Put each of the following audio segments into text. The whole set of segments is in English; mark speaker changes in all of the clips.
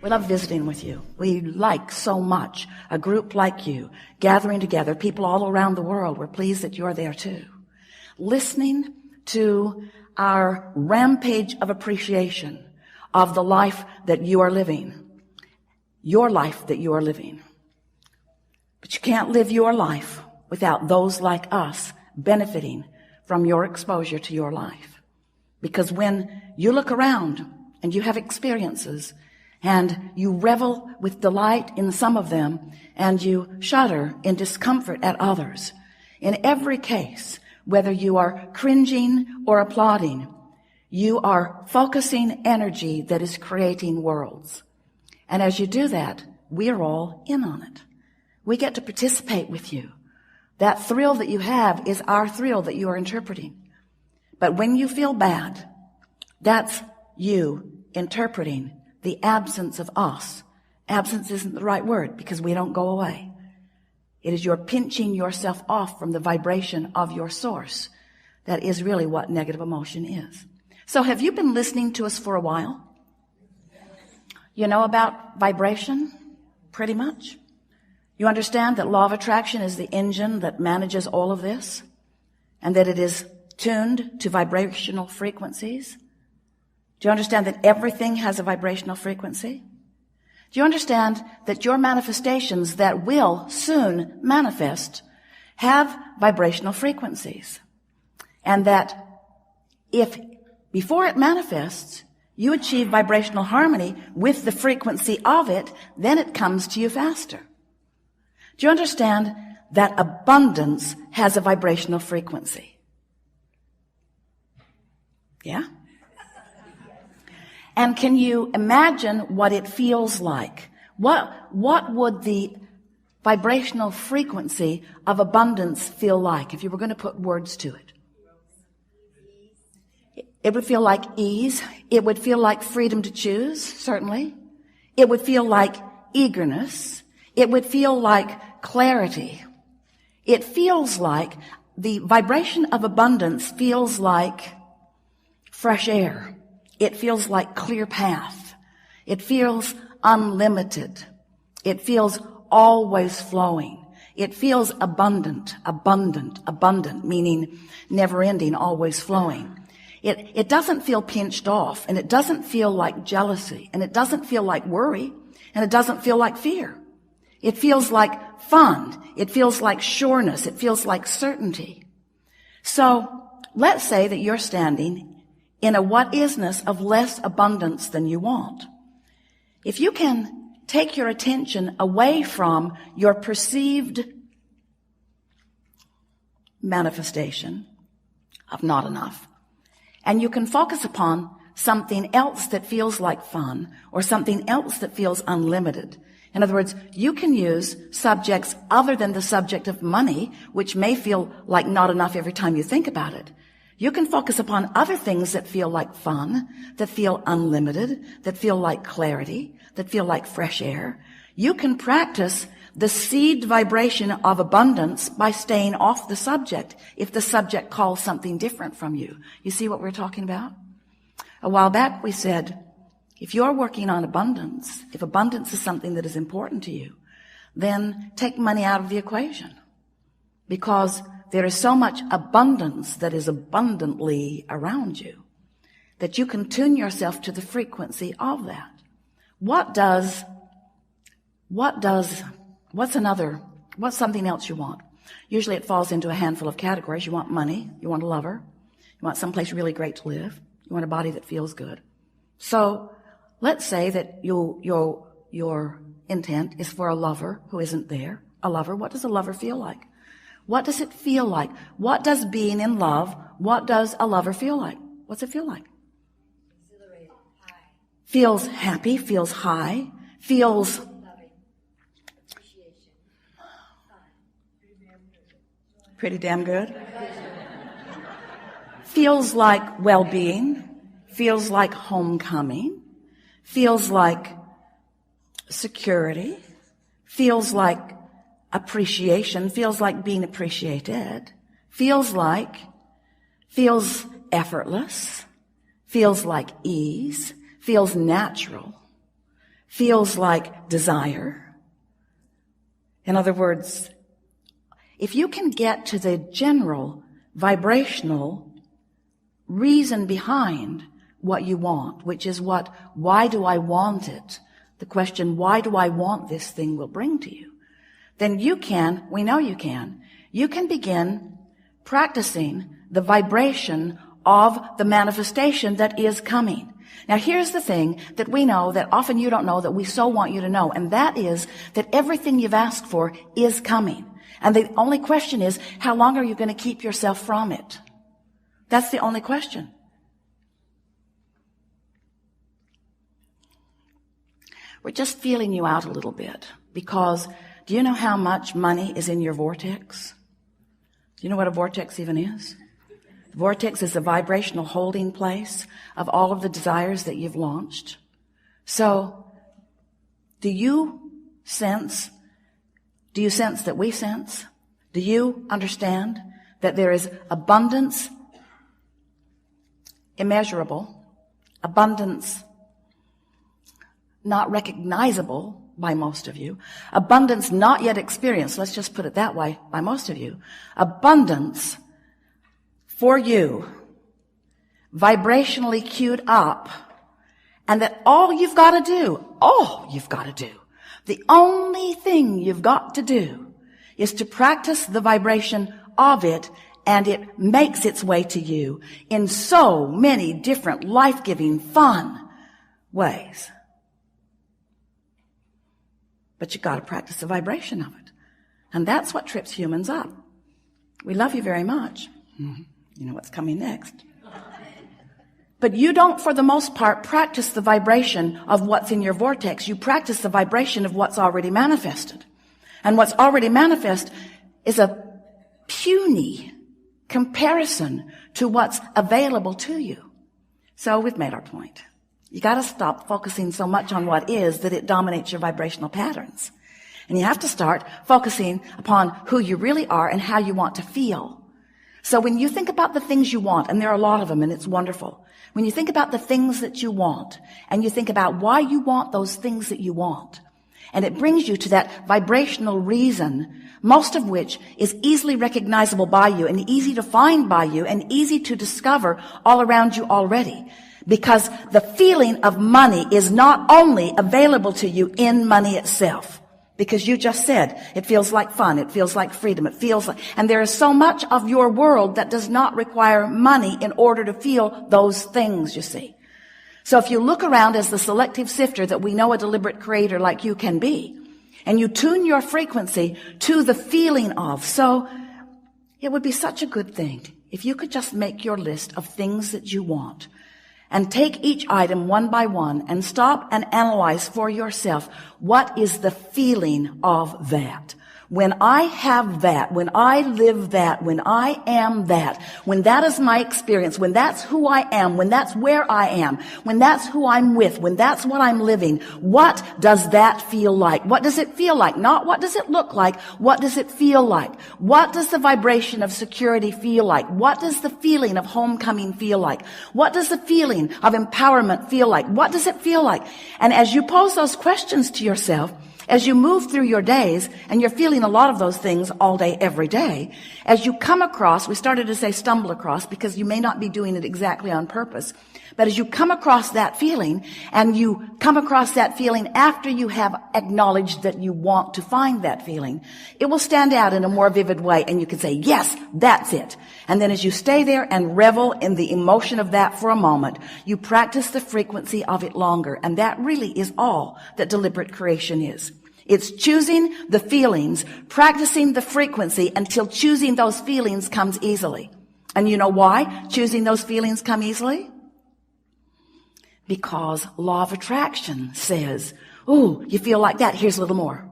Speaker 1: We love visiting with you. We like so much a group like you gathering together, people all around the world. We're pleased that you're there too. Listening to our rampage of appreciation of the life that you are living. Your life that you are living. But you can't live your life without those like us benefiting from your exposure to your life. Because when you look around and you have experiences and you revel with delight in some of them and you shudder in discomfort at others, in every case, whether you are cringing or applauding, you are focusing energy that is creating worlds. And as you do that, we're all in on it. We get to participate with you. That thrill that you have is our thrill that you are interpreting. But when you feel bad, that's you interpreting the absence of us. Absence isn't the right word because we don't go away. It is your pinching yourself off from the vibration of your source. That is really what negative emotion is. So have you been listening to us for a while? You know about vibration? Pretty much. You understand that law of attraction is the engine that manages all of this, and that it is tuned to vibrational frequencies? Do you understand that everything has a vibrational frequency? Do you understand that your manifestations that will soon manifest have vibrational frequencies? And that if before it manifests, you achieve vibrational harmony with the frequency of it, then it comes to you faster. Do you understand that abundance has a vibrational frequency? Yeah? And can you imagine what it feels like? What would the vibrational frequency of abundance feel like if you were going to put words to it? It would feel like ease. It would feel like freedom to choose, certainly. It would feel like eagerness. It would feel like clarity. It feels like the vibration of abundance feels like fresh air. It feels like clear path. It feels unlimited. It feels always flowing. It feels abundant, meaning never ending, always flowing. It doesn't feel pinched off, and it doesn't feel like jealousy, and it doesn't feel like worry, and it doesn't feel like fear. It feels like fun. It feels like sureness. It feels like certainty. So let's say that you're standing in a what-isness of less abundance than you want. If you can take your attention away from your perceived manifestation of not enough, and you can focus upon something else that feels like fun or something else that feels unlimited. In other words, you can use subjects other than the subject of money, which may feel like not enough every time you think about it. You can focus upon other things that feel like fun, that feel unlimited, that feel like clarity, that feel like fresh air. You can practice the seed vibration of abundance by staying off the subject if the subject calls something different from you. You see what we're talking about? A while back we said, if you're working on abundance, if abundance is something that is important to you, then take money out of the equation. Because there is so much abundance that is abundantly around you that you can tune yourself to the frequency of that. What's something else you want? Usually it falls into a handful of categories. You want money. You want a lover. You want someplace really great to live. You want a body that feels good. So let's say that your intent is for a lover who isn't there. A lover. What does a lover feel like? What does it feel like? What does being in love, what does a lover feel like? What's it feel like?
Speaker 2: Exhilarated, high.
Speaker 1: Feels happy, feels high, feels
Speaker 2: Loving. Appreciation.
Speaker 1: pretty damn good. Feels like well-being, feels like homecoming, feels like security, feels like appreciation, feels like being appreciated, feels effortless, feels like ease, feels natural, feels like desire. In other words, if you can get to the general vibrational reason behind what you want, which is why do I want it? The question, why do I want this thing, will bring to you. Then we know you can begin practicing the vibration of the manifestation that is coming. Now here's the thing that we know that often you don't know that we so want you to know, and that is that everything you've asked for is coming. And the only question is, how long are you going to keep yourself from it? That's the only question. We're just feeling you out a little bit because do you know how much money is in your vortex? Do you know what a vortex even is? The vortex is a vibrational holding place of all of the desires that you've launched. So, do you sense that we sense? Do you understand that there is abundance, immeasurable, abundance not recognizable by most of you, abundance not yet experienced, let's just put it that way, by most of you, abundance for you, vibrationally queued up, and that all you've got to do, the only thing you've got to do is to practice the vibration of it, and it makes its way to you in so many different life-giving, fun ways. But you've got to practice the vibration of it. And that's what trips humans up. We love you very much. You know what's coming next. But you don't, for the most part, practice the vibration of what's in your vortex. You practice the vibration of what's already manifested. And what's already manifest is a puny comparison to what's available to you. So we've made our point. You got to stop focusing so much on what is that it dominates your vibrational patterns. And you have to start focusing upon who you really are and how you want to feel. So when you think about the things you want, and there are a lot of them and it's wonderful, when you think about the things that you want and you think about why you want those things that you want, and it brings you to that vibrational reason, most of which is easily recognizable by you and easy to find by you and easy to discover all around you already. Because the feeling of money is not only available to you in money itself. Because you just said, it feels like fun, it feels like freedom, and there is so much of your world that does not require money in order to feel those things, you see. So if you look around as the selective sifter that we know a deliberate creator like you can be, and you tune your frequency to the feeling of, so it would be such a good thing if you could just make your list of things that you want, and take each item one by one and stop and analyze for yourself, what is the feeling of that? When I have that, when I live that, when I am that, when that is my experience, when that's who I am, when that's where I am, when that's who I'm with, when that's what I'm living, what does that feel like? What does it feel like? Not what does it look like? What does it feel like? What does the vibration of security feel like? What does the feeling of homecoming feel like? What does the feeling of empowerment feel like? What does it feel like? And as you pose those questions to yourself, as you move through your days, and you're feeling a lot of those things all day, every day, as you come across, we started to say stumble across because you may not be doing it exactly on purpose, but as you come across that feeling, and you come across that feeling after you have acknowledged that you want to find that feeling, it will stand out in a more vivid way, and you can say, yes, that's it. And then as you stay there and revel in the emotion of that for a moment, you practice the frequency of it longer, and that really is all that deliberate creation is. It's choosing the feelings, practicing the frequency until choosing those feelings comes easily. And you know why choosing those feelings come easily? Because law of attraction says, ooh, you feel like that, here's a little more.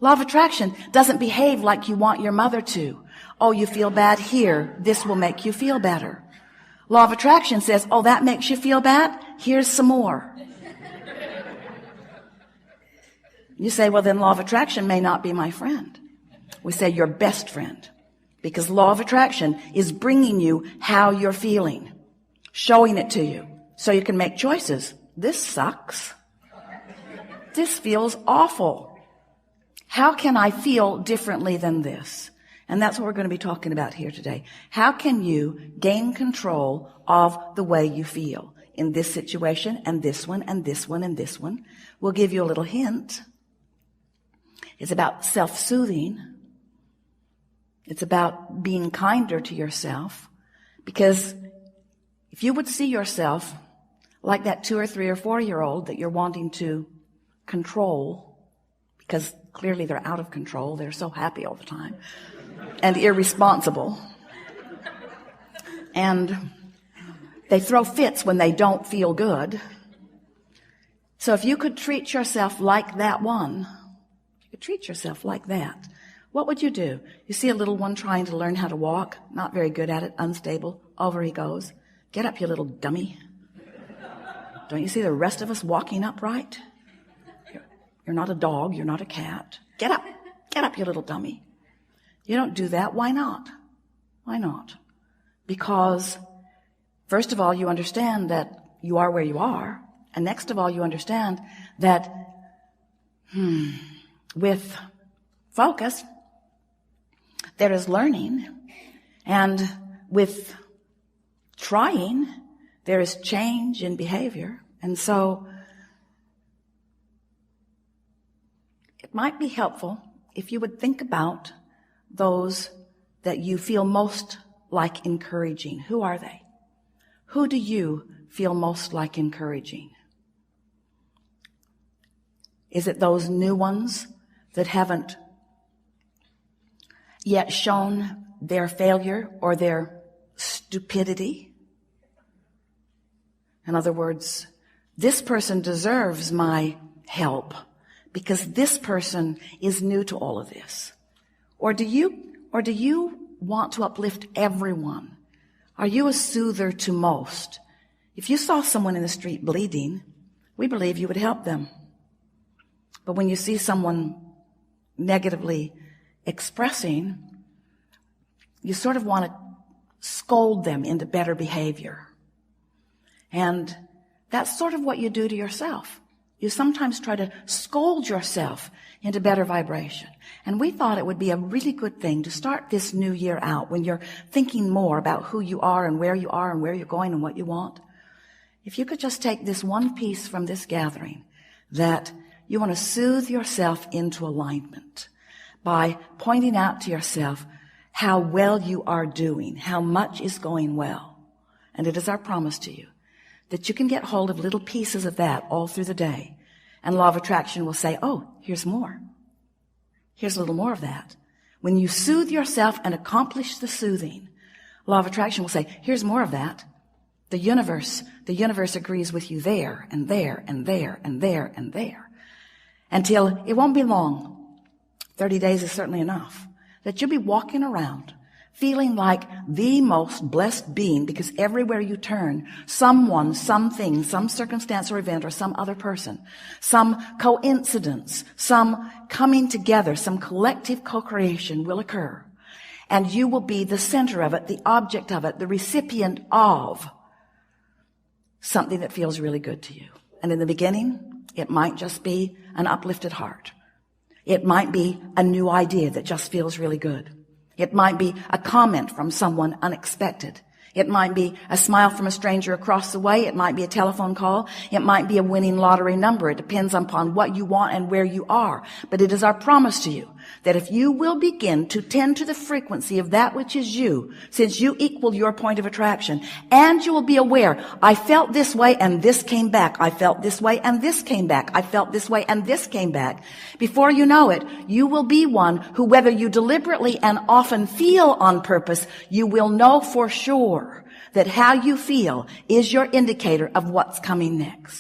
Speaker 1: Law of attraction doesn't behave like you want your mother to. Oh, you feel bad here, this will make you feel better. Law of attraction says, oh, that makes you feel bad, here's some more. You say, well, then law of attraction may not be my friend. We say your best friend, because law of attraction is bringing you how you're feeling, showing it to you so you can make choices. This sucks. This feels awful. How can I feel differently than this? And that's what we're going to be talking about here today. How can you gain control of the way you feel in this situation and this one and this one and this one? We'll give you a little hint. It's about self-soothing. It's about being kinder to yourself. Because if you would see yourself like that 2 or 3 or 4-year-old that you're wanting to control, because clearly they're out of control, they're so happy all the time, and irresponsible, and they throw fits when they don't feel good. So if you could treat yourself like that one, you could treat yourself like that, what would you do? You see a little one trying to learn how to walk, not very good at it, unstable, over he goes. Get up, you little dummy. Don't you see the rest of us walking upright? You're not a dog, you're not a cat. Get up, you little dummy. You don't do that. Why not? Why not? Because, first of all, you understand that you are where you are. And next of all, you understand that, with focus, there is learning. And with trying, there is change in behavior. And so, it might be helpful if you would think about those that you feel most like encouraging. Who are they? Who do you feel most like encouraging? Is it those new ones that haven't yet shown their failure or their stupidity? In other words, this person deserves my help because this person is new to all of this. Or do you want to uplift everyone? Are you a soother to most? If you saw someone in the street bleeding, we believe you would help them. But when you see someone negatively expressing, you sort of want to scold them into better behavior. And that's sort of what you do to yourself. You sometimes try to scold yourself into better vibration. And we thought it would be a really good thing to start this new year out when you're thinking more about who you are and where you're going and what you want. If you could just take this one piece from this gathering, that you want to soothe yourself into alignment by pointing out to yourself how well you are doing, how much is going well. And it is our promise to you that you can get hold of little pieces of that all through the day. And law of attraction will say, oh, here's more. Here's a little more of that. When you soothe yourself and accomplish the soothing, law of attraction will say, here's more of that. The universe agrees with you there and there and there and there and there. Until it won't be long. 30 days is certainly enough. That you'll be walking around feeling like the most blessed being, because everywhere you turn, someone, something, some circumstance or event or some other person, some coincidence, some coming together, some collective co-creation will occur. And you will be the center of it, the object of it, the recipient of something that feels really good to you. And in the beginning, it might just be an uplifted heart. It might be a new idea that just feels really good. It might be a comment from someone unexpected. It might be a smile from a stranger across the way. It might be a telephone call. It might be a winning lottery number. It depends upon what you want and where you are. But it is our promise to you that if you will begin to tend to the frequency of that which is you, since you equal your point of attraction, and you will be aware, I felt this way and this came back. I felt this way and this came back. I felt this way and this came back. Before you know it, you will be one who, whether you deliberately and often feel on purpose, you will know for sure that how you feel is your indicator of what's coming next.